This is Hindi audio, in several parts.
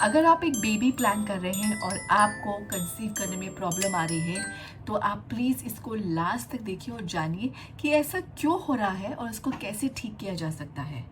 अगर आप एक बेबी प्लान कर रहे हैं और आपको कंसीव करने में प्रॉब्लम आ रही है, तो आप प्लीज़ इसको लास्ट तक देखिए और जानिए कि ऐसा क्यों हो रहा है और इसको कैसे ठीक किया जा सकता है।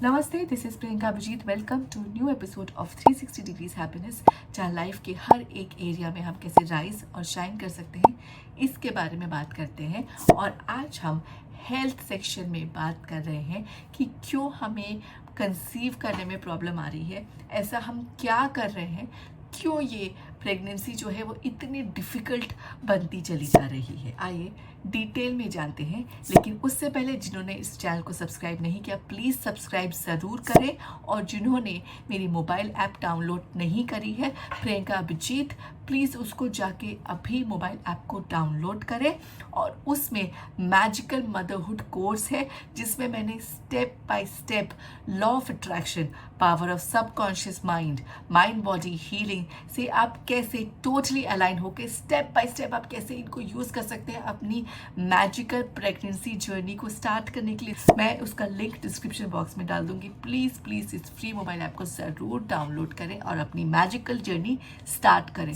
नमस्ते, this is Priyanka Abhijit. Welcome to new episode of 360 degrees happiness, जहाँ लाइफ के हर एक एरिया में हम कैसे राइज और शाइन कर सकते हैं, इसके बारे में बात करते हैं। और आज हम हेल्थ सेक्शन में बात कर रहे हैं कि क्यों हमें कंसीव करने में प्रॉब्लम आ रही है, ऐसा हम क्या कर रहे हैं, क्यों ये प्रेगनेंसी जो है वो इतनी डिफ़िकल्ट बनती चली जा रही है। आइए डिटेल में जानते हैं, लेकिन उससे पहले जिन्होंने इस चैनल को सब्सक्राइब नहीं किया, प्लीज़ सब्सक्राइब ज़रूर करें। और जिन्होंने मेरी मोबाइल ऐप डाउनलोड नहीं करी है, प्रियंका अभिजीत, प्लीज़ उसको जाके अभी मोबाइल ऐप को डाउनलोड करें। और उसमें मैजिकल मदरहुड कोर्स है, जिसमें मैंने step by step law of attraction, power of subconscious mind, mind body healing से आप कैसे टोटली अलाइन होकर स्टेप बाय स्टेप आप कैसे इनको यूज़ कर सकते हैं अपनी मैजिकल प्रेगनेंसी जर्नी को स्टार्ट करने के लिए। मैं उसका लिंक डिस्क्रिप्शन बॉक्स में डाल दूंगी। प्लीज़ प्लीज़ इस फ्री मोबाइल ऐप को ज़रूर डाउनलोड करें और अपनी मैजिकल जर्नी स्टार्ट करें।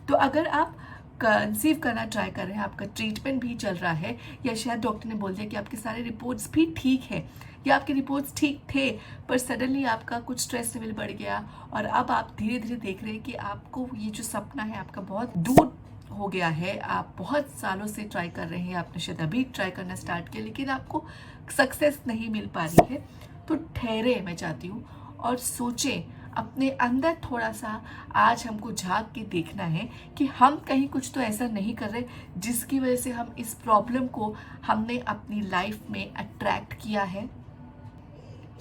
तो अगर आप कंसीव करना ट्राई कर रहे हैं, आपका ट्रीटमेंट भी चल रहा है, या शायद डॉक्टर ने बोल दिया कि आपके सारे रिपोर्ट्स भी ठीक है, या आपके रिपोर्ट्स ठीक थे पर सडनली आपका कुछ स्ट्रेस लेवल बढ़ गया और अब आप धीरे धीरे देख रहे हैं कि आपको ये जो सपना है आपका बहुत दूर हो गया है, आप बहुत सालों से ट्राई कर रहे हैं, आपने शायद अभी ट्राई करना स्टार्ट किया लेकिन आपको सक्सेस नहीं मिल पा रही है, तो ठहरे, मैं चाहती हूँ, और सोचें अपने अंदर थोड़ा सा। आज हमको झांक के देखना है कि हम कहीं कुछ तो ऐसा नहीं कर रहे जिसकी वजह से हम इस प्रॉब्लम को हमने अपनी लाइफ में अट्रैक्ट किया है।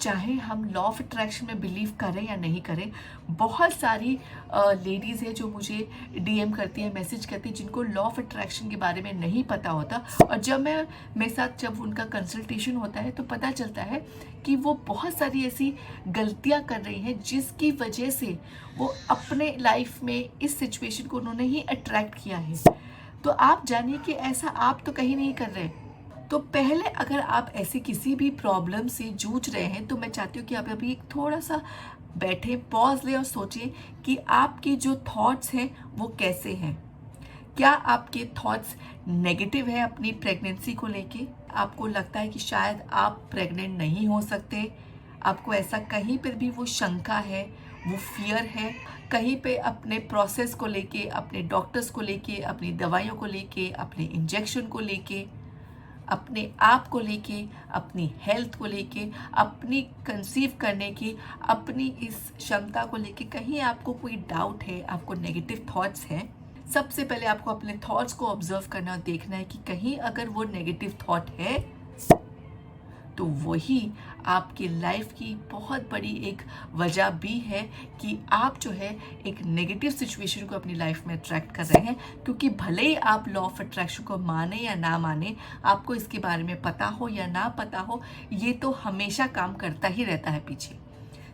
चाहे हम लॉ ऑफ अट्रैक्शन में बिलीव करें या नहीं करें, बहुत सारी लेडीज़ हैं जो मुझे डीएम करती हैं, मैसेज करती हैं, जिनको लॉ ऑफ अट्रैक्शन के बारे में नहीं पता होता। और जब मेरे साथ जब उनका कंसल्टेशन होता है तो पता चलता है कि वो बहुत सारी ऐसी गलतियां कर रही हैं जिसकी वजह से वो अपने लाइफ में इस सिचुएशन को उन्होंने ही अट्रैक्ट किया है। तो आप जानिए कि ऐसा आप तो कहीं नहीं कर रहे। तो पहले अगर आप ऐसी किसी भी प्रॉब्लम से जूझ रहे हैं, तो मैं चाहती हूँ कि आप अभी थोड़ा सा बैठे, पॉज लें और सोचें कि आपके जो थॉट्स हैं वो कैसे हैं। क्या आपके थॉट्स नेगेटिव है अपनी प्रेगनेंसी को लेके? आपको लगता है कि शायद आप प्रेग्नेंट नहीं हो सकते, आपको ऐसा कहीं पर भी वो शंका है, वो फियर है, कहीं पे अपने प्रोसेस को लेके, अपने डॉक्टर्स को लेके, अपनी दवाइयों को लेके, अपने इंजेक्शन को लेके, अपने आप को लेके, अपनी हेल्थ को लेके, अपनी कंसीव करने की अपनी इस क्षमता को लेके कहीं आपको कोई डाउट है, आपको नेगेटिव थॉट्स हैं। सबसे पहले आपको अपने थॉट्स को ऑब्जर्व करना और देखना है कि कहीं अगर वो नेगेटिव थॉट है तो वही आपकी लाइफ की बहुत बड़ी एक वजह भी है कि आप जो है एक नेगेटिव सिचुएशन को अपनी लाइफ में अट्रैक्ट कर रहे हैं। क्योंकि भले ही आप लॉ ऑफ अट्रैक्शन को माने या ना माने, आपको इसके बारे में पता हो या ना पता हो, ये तो हमेशा काम करता ही रहता है पीछे।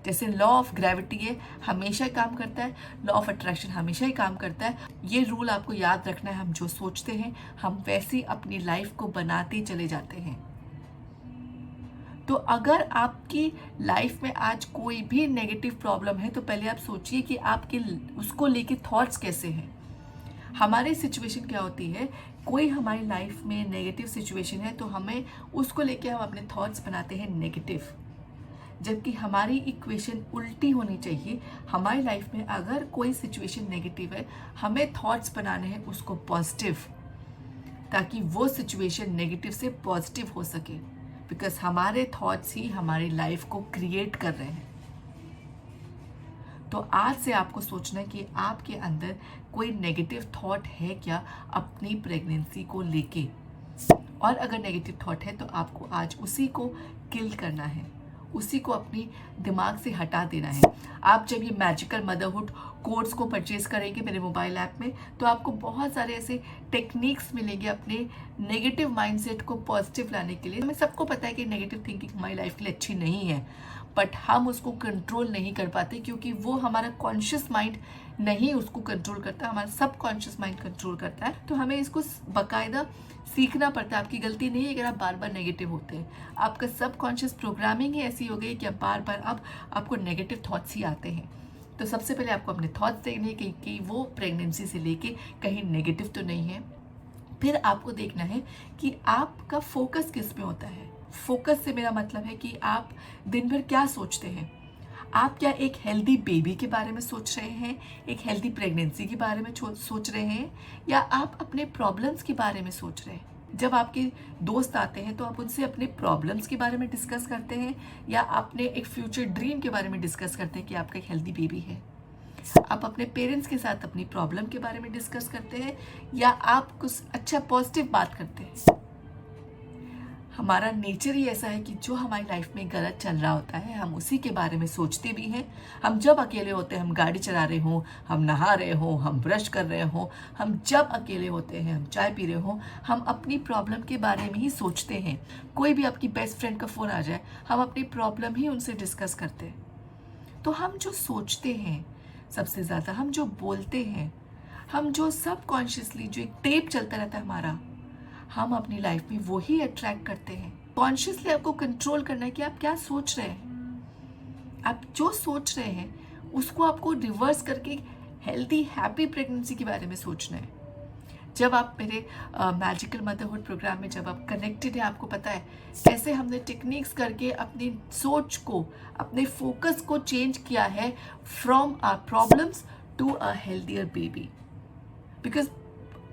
जैसे लॉ ऑफ ग्रेविटी है, हमेशा काम करता है, लॉ ऑफ अट्रैक्शन हमेशा ही काम करता है। ये रूल आपको याद रखना है, हम जो सोचते हैं हम वैसे ही अपनी लाइफ को बनाते चले जाते हैं। तो अगर आपकी लाइफ में आज कोई भी नेगेटिव प्रॉब्लम है, तो पहले आप सोचिए कि आपके उसको लेके थॉट्स कैसे हैं। हमारी सिचुएशन क्या होती है, कोई हमारी लाइफ में नेगेटिव सिचुएशन है तो हमें उसको लेके हम अपने थॉट्स बनाते हैं नेगेटिव, जबकि हमारी इक्वेशन उल्टी होनी चाहिए। हमारी लाइफ में अगर कोई सिचुएशन नेगेटिव है, हमें थॉट्स बनाने हैं उसको पॉजिटिव, ताकि वो सिचुएशन नेगेटिव से पॉजिटिव हो सके। बिकॉज हमारे थॉट्स ही हमारी लाइफ को क्रिएट कर रहे हैं। तो आज से आपको सोचना है कि आपके अंदर कोई नेगेटिव थॉट है क्या अपनी प्रेगनेंसी को लेके, और अगर नेगेटिव थॉट है तो आपको आज उसी को किल करना है, उसी को अपनी दिमाग से हटा देना है। आप जब ये मैजिकल मदरहुड कोर्स को परचेज करेंगे मेरे मोबाइल ऐप में, तो आपको बहुत सारे ऐसे टेक्निक्स मिलेंगे अपने नेगेटिव माइंडसेट को पॉजिटिव लाने के लिए। हमें सबको पता है कि नेगेटिव थिंकिंग हमारी लाइफ के लिए अच्छी नहीं है, बट हम उसको कंट्रोल नहीं कर पाते क्योंकि वो हमारा कॉन्शियस माइंड नहीं उसको कंट्रोल करता, हमारा सबकॉन्शियस माइंड कंट्रोल करता है। तो हमें इसको बाकायदा सीखना पड़ता है। आपकी गलती नहीं है अगर आप बार बार नेगेटिव होते हैं, आपका सबकॉन्शियस प्रोग्रामिंग ही ऐसी हो गई कि अब बार बार अब आपको नेगेटिव थॉट्स ही आते हैं। तो सबसे पहले आपको अपने थॉट्स देखने हैं कि वो प्रेगनेंसी से लेके कहीं नेगेटिव तो नहीं है। फिर आपको देखना है कि आपका फोकस किस पे होता है। फोकस से मेरा मतलब है कि आप दिन भर क्या सोचते हैं। आप क्या एक हेल्दी बेबी के बारे में सोच रहे हैं, एक हेल्दी प्रेगनेंसी के बारे में सोच रहे हैं, या आप अपने प्रॉब्लम्स के बारे में सोच रहे हैं। जब आपके दोस्त आते हैं तो आप उनसे अपने प्रॉब्लम्स के बारे में डिस्कस करते हैं, या अपने एक फ्यूचर ड्रीम के बारे में डिस्कस करते हैं कि आपका एक हेल्दी बेबी है। आप अपने पेरेंट्स के साथ अपनी प्रॉब्लम के बारे में डिस्कस करते हैं, या आप कुछ अच्छा पॉजिटिव बात करते हैं। हमारा नेचर ही ऐसा है कि जो हमारी लाइफ में गलत चल रहा होता है हम उसी के बारे में सोचते भी हैं। हम जब अकेले होते हैं, हम गाड़ी चला रहे हों, हम नहा रहे हों, हम ब्रश कर रहे हों, हम जब अकेले होते हैं, हम चाय पी रहे हों, हम अपनी प्रॉब्लम के बारे में ही सोचते हैं। कोई भी आपकी बेस्ट फ्रेंड का फ़ोन आ जाए, हम अपनी प्रॉब्लम ही उनसे डिस्कस करते हैं। तो हम जो सोचते हैं सबसे ज़्यादा, हम जो बोलते हैं, हम जो सबकॉन्शियसली जो एक टेप चलता रहता है हमारा, हम अपनी लाइफ में वो ही अट्रैक्ट करते हैं। कॉन्शियसली आपको कंट्रोल करना है कि आप क्या सोच रहे हैं। आप जो सोच रहे हैं उसको आपको रिवर्स करके हेल्दी हैप्पी प्रेगनेंसी के बारे में सोचना है। जब आप मेरे मैजिकल मदरहुड प्रोग्राम में जब आप कनेक्टेड हैं, आपको पता है कैसे हमने टेक्निक्स करके अपनी सोच को, अपने फोकस को चेंज किया है from our problems to a healthier baby. Because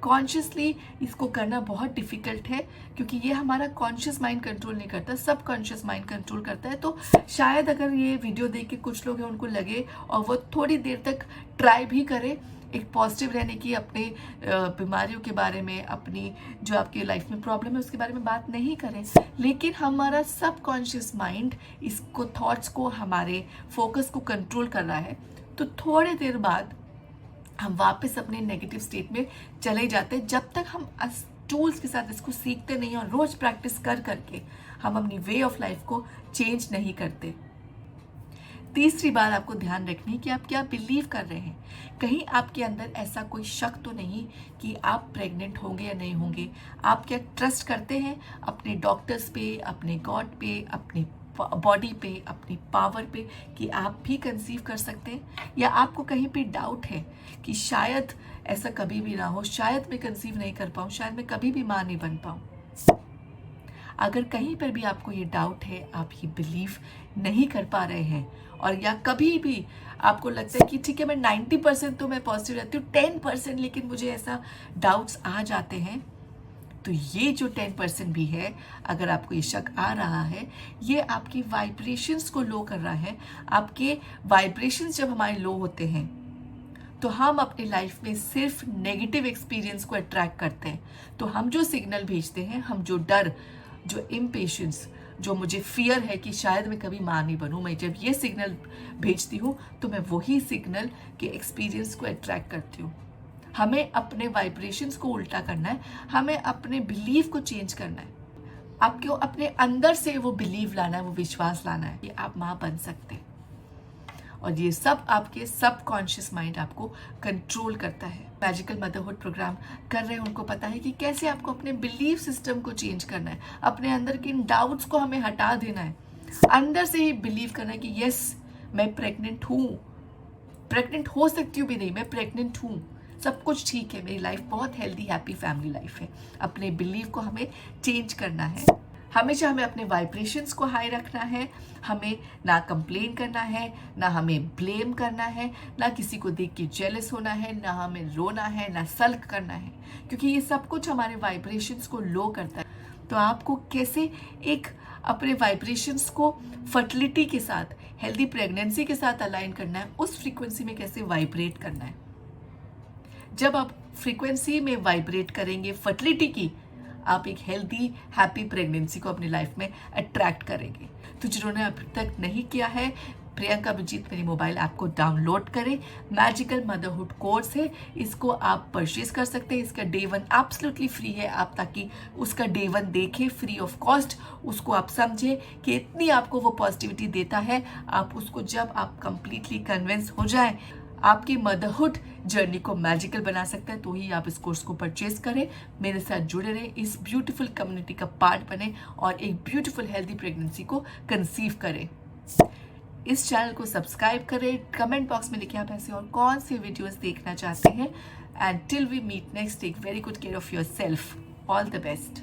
consciously इसको करना बहुत डिफ़िकल्ट है, क्योंकि ये हमारा कॉन्शियस माइंड कंट्रोल नहीं करता, सब कॉन्शियस माइंड कंट्रोल करता है। तो शायद अगर ये वीडियो देख के कुछ लोग हैं उनको लगे और वो थोड़ी देर तक ट्राई भी करें एक पॉजिटिव रहने की, अपने बीमारियों के बारे में, अपनी जो आपकी लाइफ में प्रॉब्लम है उसके बारे में बात नहीं करें, लेकिन हमारा सब कॉन्शियस माइंड इसको, थॉट्स को, हमारे फोकस को कंट्रोल कर रहा है। तो थोड़ी देर बाद हम वापस अपने नेगेटिव स्टेट में चले जाते हैं, जब तक हम टूल्स के साथ इसको सीखते नहीं और रोज प्रैक्टिस कर करके हम अपनी वे ऑफ लाइफ को चेंज नहीं करते। तीसरी बात आपको ध्यान रखनी है कि आप क्या बिलीव कर रहे हैं। कहीं आपके अंदर ऐसा कोई शक तो नहीं कि आप प्रेग्नेंट होंगे या नहीं होंगे। आप क्या ट्रस्ट करते हैं अपने डॉक्टर्स पे, अपने गॉड पे, अपने बॉडी पे, अपनी पावर पे कि आप भी कंसीव कर सकते हैं, या आपको कहीं पे डाउट है कि शायद ऐसा कभी भी ना हो, शायद मैं कंसीव नहीं कर पाऊँ, शायद मैं कभी भी माँ नहीं बन पाऊँ। अगर कहीं पर भी आपको ये डाउट है, आप ये बिलीव नहीं कर पा रहे हैं, और या कभी भी आपको लगता है कि ठीक है मैं 90% तो मैं पॉजिटिव रहती हूँ, 10% लेकिन मुझे ऐसा डाउट्स आ जाते हैं, तो ये जो 10% भी है, अगर आपको ये शक आ रहा है, ये आपकी वाइब्रेशंस को लो कर रहा है। आपके वाइब्रेशंस जब हमारे लो होते हैं तो हम अपनी लाइफ में सिर्फ नेगेटिव एक्सपीरियंस को अट्रैक्ट करते हैं। तो हम जो सिग्नल भेजते हैं, हम जो डर, जो इम्पेशेंस, जो मुझे फियर है कि शायद मैं कभी माँ नहीं बनूँ, मैं जब ये सिग्नल भेजती हूँ तो मैं वही सिग्नल के एक्सपीरियंस को अट्रैक्ट करती हूँ। हमें अपने वाइब्रेशंस को उल्टा करना है, हमें अपने बिलीव को चेंज करना है। आपको अपने अंदर से वो बिलीव लाना है, वो विश्वास लाना है कि आप माँ बन सकते हैं। और ये सब आपके सबकॉन्शियस माइंड आपको कंट्रोल करता है। मैजिकल मदरहुड प्रोग्राम कर रहे हैं उनको पता है कि कैसे आपको अपने बिलीफ सिस्टम को चेंज करना है, अपने अंदर के इन डाउट्स को हमें हटा देना है, अंदर से ही बिलीव करना है कि यस मैं प्रेग्नेंट हूँ, प्रेग्नेंट हो सकती हूँ भी नहीं, मैं प्रेग्नेंट हूँ, सब कुछ ठीक है, मेरी लाइफ बहुत हेल्दी हैप्पी फैमिली लाइफ है। अपने बिलीव को हमें चेंज करना है। हमेशा हमें अपने वाइब्रेशंस को हाई रखना है, हमें ना कंप्लेन करना है, ना हमें ब्लेम करना है, ना किसी को देख के जेलस होना है, ना हमें रोना है, ना सल्क करना है, क्योंकि ये सब कुछ हमारे वाइब्रेशंस को लो करता है। तो आपको कैसे एक अपने वाइब्रेशंस को फर्टिलिटी के साथ, हेल्दी प्रेगनेंसी के साथ अलाइन करना है, उस फ्रीक्वेंसी में कैसे वाइब्रेट करना है। जब आप फ्रीक्वेंसी में वाइब्रेट करेंगे फर्टिलिटी की, आप एक हेल्दी हैप्पी प्रेगनेंसी को अपनी लाइफ में अट्रैक्ट करेंगे। तो जिन्होंने अभी तक नहीं किया है, प्रियंका बिजीत मेरी मोबाइल ऐप को डाउनलोड करें। मैजिकल मदरहुड कोर्स है, इसको आप परचेज कर सकते हैं। इसका डे 1 एब्सोल्युटली फ्री है, आप ताकि उसका डे 1 देखें फ्री ऑफ कॉस्ट, उसको आप समझें कि इतनी आपको वो पॉजिटिविटी देता है। आप उसको जब आप कंप्लीटली कन्विंस हो जाए, आपकी मदरहुड जर्नी को मैजिकल बना सकता है, तो ही आप इस कोर्स को परचेज करें। मेरे साथ जुड़े रहें, इस ब्यूटीफुल कम्युनिटी का पार्ट बने और एक ब्यूटीफुल हेल्दी प्रेगनेंसी को कंसीव करें। इस चैनल को सब्सक्राइब करें, कमेंट बॉक्स में लिखें आप ऐसे और कौन से वीडियोस देखना चाहते हैं। And till we meet next, take very good care of your self. All the best.